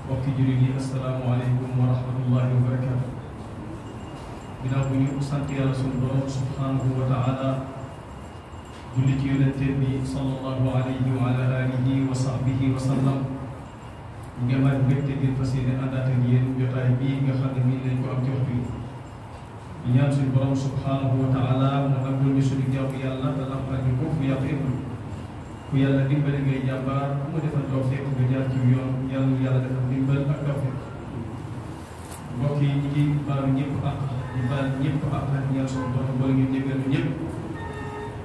mbokki jullit yi asalaamaaleykum wa rahmatullahi wa barakaatu. ginnaaw bu ñu sant yàlla sunu borom subhanahu wa taala julli ci yonente bi sallallahu alayhi wa ala alihi wa sahbihi wa sallam ñu ngi amaat mbégte ngeen fas yéene àndaat ak yéen jotaay bii nga xam ne nii lañ ko am ci waxtu yi di ñaan suñu borom subhanahu wa taala mu nangul ñu suñu jaww yàlla te lambal ñu ko fu yàlla yëppul ku yàlla dimbali ngay jàmbaar ku mu defal tawfiq nga jaar ci yoon yàlla defal dimbal ak tawfiq. mbokk yi ñu ngi baalu ñëpp ak di baal ñëpp ak ñaan suñu borom boole ñu jégal ñu ñëpp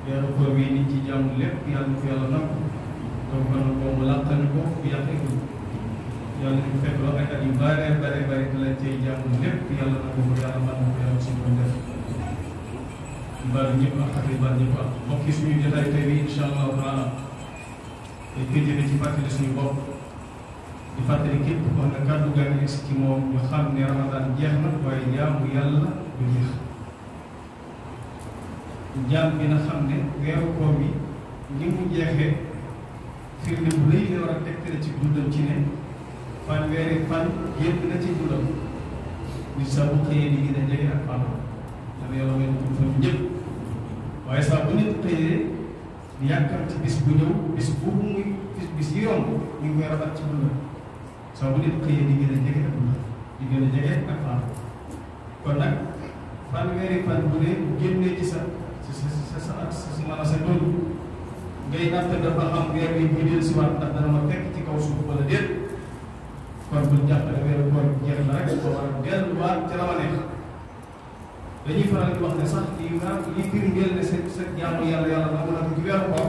weeru koor bi niñ ci jàmm lépp yàlla na ko yàlla nangu donc man ko mu làqal ko fu yàlla yëppul yàlla ñu fekk loo ay at yu bare te lañ cay jàmm lépp yàlla na ko yàlla mën na ko yàlla suñu borom def di baalu ñëpp ak di baal ñëpp ak mbokk yi suñu jotaay tey bi incha allahu taala dañ koy jëlee ci fàttali suñu bopp di fàttali képp koo xam ne kàddu gaa ngi egsi ci moom ñu xam ne Ramadan jeex na waaye jaamu yàlla du jeex. jaam bi na xam ne weeru koor bi ni mu jeexee firnde bu rëy la war a tegtale ci dundam ci ne fanweeri fan génn na ci dundam nit saa bu xëyee di gën a jege ak fan dana yàlla mel ni fan ñëpp waaye saa bu nit xëyee yàkkam ci bis bu ñëw bis boobu muy bis yi yomb ñu ngi koy rabat ci dundam saa bu nit xëyee di gën a jege ak dundam di gën a jege ak fan kon nag fanweeri fan bu ne génnee ci sa maanaam sa dund ngay natt dafa xam weer bi bu del si waat ndax dana ma fekk ci kaw suuf wala déet kon buñ jàppale weeru koor jeex na rek boo war a delluwaat ca la ma neex dañuy faral di wax ne sax li firndeel ne sa jaamu yàlla nangu na ko ci weeru koor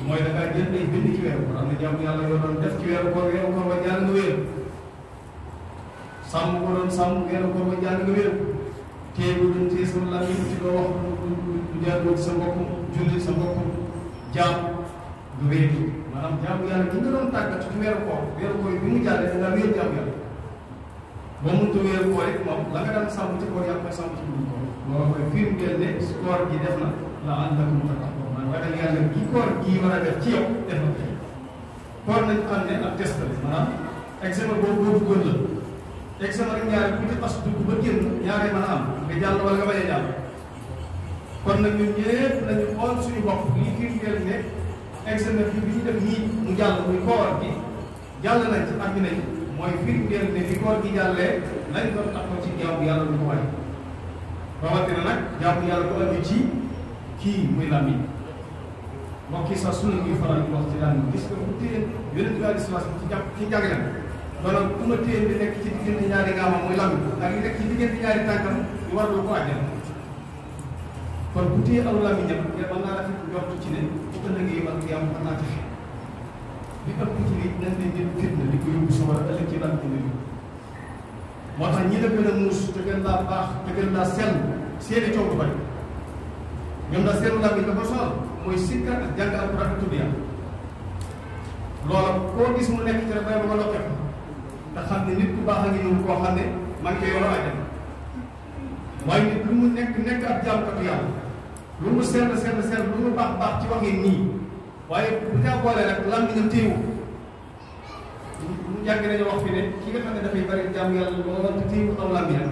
mooy da ngaa jël ay bind ci weeru koor am na jaamu yàlla yoo doon def ci weeru koor ba jàng nga wéer sàmm ko doon sàmm weeru koor ba jàng nga wéer téye bu doon téye sama làmmiñ ci doo wax du jaaroo ci sa mbokkum julli sa mbokkum jaam du wéer maanaam jaamu yàlla ki nga doon tàggat ci weeru koor bi mu jàllee da ngaa wéer jaamu yàlla boo mënut a weeru koor it moom la nga daan sàmm ci koor yaa koy sàmm ci biir koor loolu mooy firndeel ne koor gi def na la àllakum tattaqun man ragal yàlla gi koor gii war a def ci yow def na koor nañ xam ne ak test la maanaam examen boobu bëggoon la examen rek ñaare bu ci xas dugg ba génn ñaare mën a am nga jàll wala nga bañ a jàll kon nag ñun ñëpp nañu xool suñu bopp lii firndeel ne examen bi ñu def nii mu jàll muy koor gi jàll nañ ci ak nañ mooy firndeel ne bi koor gi jàllee lañ doon taxaw ci jaamu yàlla lu ko waay rawatina nag jaamu yàlla ko aju ci kii muy làmmiñ mbokk yi sax sunu ñuy faral di wax ci làmmiñ gis nga bu téye yonent bi alayhi salaam ci jàngale maanaam ku ma téye di nekk ci diggante ñaari ngaamam muy làmmiñ ak li nekk ci diggante ñaari tànkam ñu war lu ko àjjal kon bu téye aw làmmiñam mën naa rafet njort ci ne bu ëllëgee ak yàlla mën naa taxe li ëpp ci li dañ leen jël fitna di ko yóbbu sa war a ëllëg ci lan ko yóbbu moo tax ñi la gën a muus te gën laa baax te gën laa sell seeni coow du bari ñoom daal seenu làmmiñ dafa sonal mooy sikka ak jàng alquran ak tudd yàlla loola koo gis mu nekk ci rek bay ba ma lokkee ko te xam ne nit ku baax a ngi noonu koo xam ne man koy yoroo àjjana waaye nit lu mu nekk ab jàmmkatu yàlla lu mu sell lu mu baax ci waxee nii waaye bu ñaa boolee rek làmmiñam téewu ñu jàng nañu wax fi ne ki nga xam ne dafay bari jaamu yàlla lool te téewu aw làmmiñam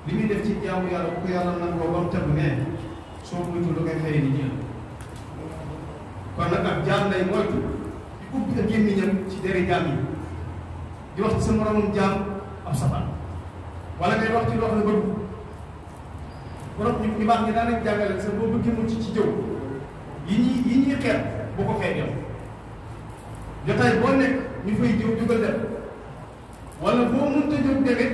li muy def ci jaamu yàlla bu ko yàlla nangoo ba mu tëb ne soo muytu lu ngay xëyee ni jël kon nag ak jaam lay moytu di ubbi ak gémmiñam ci deri jaam yi di wax ci sa moromum jaam ab safaan wala ngay wax ci loo xam ne bëgg borom ñu baax ñi daan nañ jàngale sa boo bëggee mucc ci jëw yi ñuy xeet bu ko xeet yow jotaay boo nekk ñu fay jëw jógal dem wala boo mënta jóg dege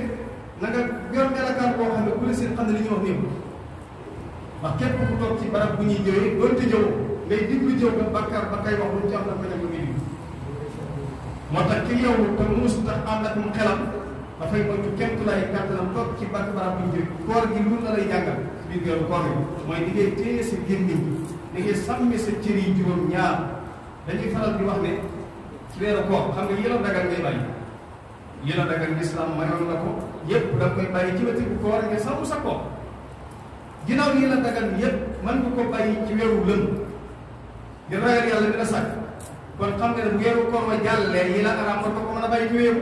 na nga yor melokaan boo xam ne ku la seen xam ne li ñuy wax néew ndax képp ku toog ci barab bu ñuy jëwee doonte jëw ngay diglu jëw ba bàkkaar ba kay wax lu ci am na ko ñam ngay diglu moo tax ki yow te muus tax ànd ak mu xelam dafay moytu kéemtulaay kàttanam toog ci barab bu ñu jëwee koor gi lu la lay jàngal ci biir geeru koor gi mooy di ngay téye sa gémmiñ da ngay sàmmi sa cër yi juróom ñaar dañuy faral di wax ne ci weeru koor xam nga yéen a dagal ngay bàyyi yéen a dagal lislaam mayoon la ko yépp da nga koy bàyyi ci wetu koor nga sàmm sa koor ginnaaw yéen a dagal yépp mën nga ko bàyyi ci weeru lëm di ragal yàlla dina sàkk kon xam nga ne bu weeru koor wa jàllee yi la araam war ko mën a bàyyi ci weeru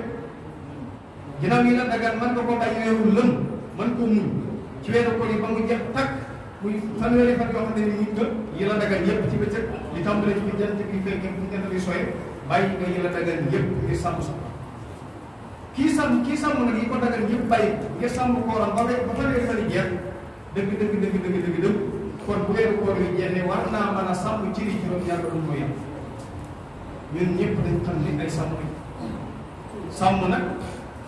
ginnaaw yi la dagan mën nga ko bàyyi weeru lëm mën koo muñ ci weeru koor yi ba mu jeex takk muy fanweeri fan yoo xam ne ni muñ nga yi la dagan yëpp ci bëccëg li tàmbale ci jant bi fekkee bu jant bi sooy bàyyi nga yi la dagan yëpp ngir sàmm sa kii sàmm nag yi ko dagan yëpp bàyyi ngir sàmm kooram ba fanweeri fan yi jeex dëgg kon bu weeru koor yi jeexee war naa mën a sàmm ci juróom-ñaar ba duñ ko yàq ñun ñëpp dañ xam ni ay sàmm lañ sàmm nag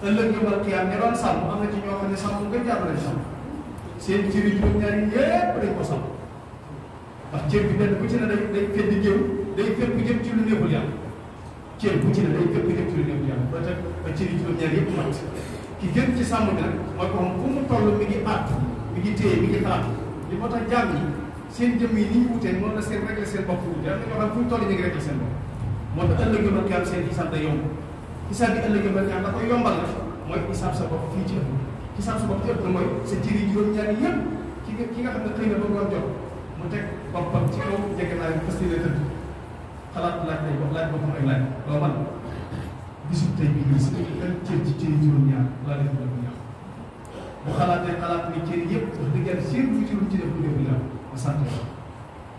ëllëg yombal xiyaam ne doon sàmm am na ci ñoo xam ne sàmm nga jàpp lañ sàmm seen cër yi juróom-ñaar yi yëpp dañ ko sàmm ndax cër bi benn bu ci ne day fedd jëm day fedd jëm ci lu neexul yàlla cër bu ci ne day fedd jëm ci lu neexul yàlla ba tey ba cër yi juróom-ñaar yëpp mat ki gën ci sàmm bi nag mooy ko xam fu mu toll mi ngi àtt mi ngi téye mi ngi xalaat li moo tax jàmm yi seen jëmm yi ni ñu wutee noonu la seen réglé seen bopp wute am na ñoo xam fu ñu toll ñu ngi réglé seen bopp moo tax ëllëg yombal xiyaam seen xisaab day yomb xisaab bi ëllëg yombal xiyaam da koy yombal la mooy xisaab sa bopp fii ci ëpp xisaab sa bopp ci ëpp na mooy sa cër yi juróom-ñaari yëpp ki nga xam ne xëy na ba ngoon jot mu teg boppam ci kaw jege naa yi fas yéene tëdd xalaat laaj boppam ay laaj loo man bisub tey bi gis kan cër ci cër yi juróom-ñaar laa def lu ñaaw bu xalaatee xalaat ni cër yëpp wax dëgg yàlla séer bu ci lu ci def lu def yàlla nga sant ko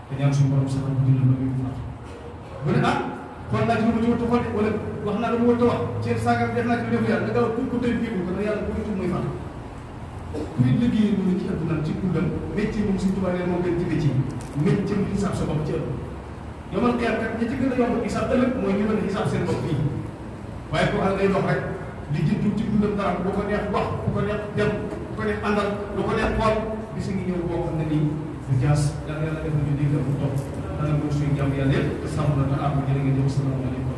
te ñaan suñu borom sax bu dina la muy faat bu ne kon naa ci lu ma ci wut a xool wala wax naa lu ma wut a wax cër sàngam def naa ci lu def yàlla nga daw pour ko tey fii ko ne yàlla bu ñu muy faat kuy liggéey lu ci àdduna ci dundam métier moom suñu tubaab moo gën ci métier mu xisaab sa bopp ci ëpp yomal xeer kat ñi ci gën a yomb xisaab ëllëg mooy ñu mën a xisaab seen bopp fii waaye ko xam ngay dox rek li jëntu ci dundam dara bu ko neex wax bu ko neex dem bu ko neex àndal lu ko neex xool bis ngi ñëw boo xam ne nii du jaas yàlla yàlla defal ñu dégg bu topp dana ko suñu jàmm yàlla yëpp te sàmm na te aar bu jërë ngeen jëf salaamaaleykum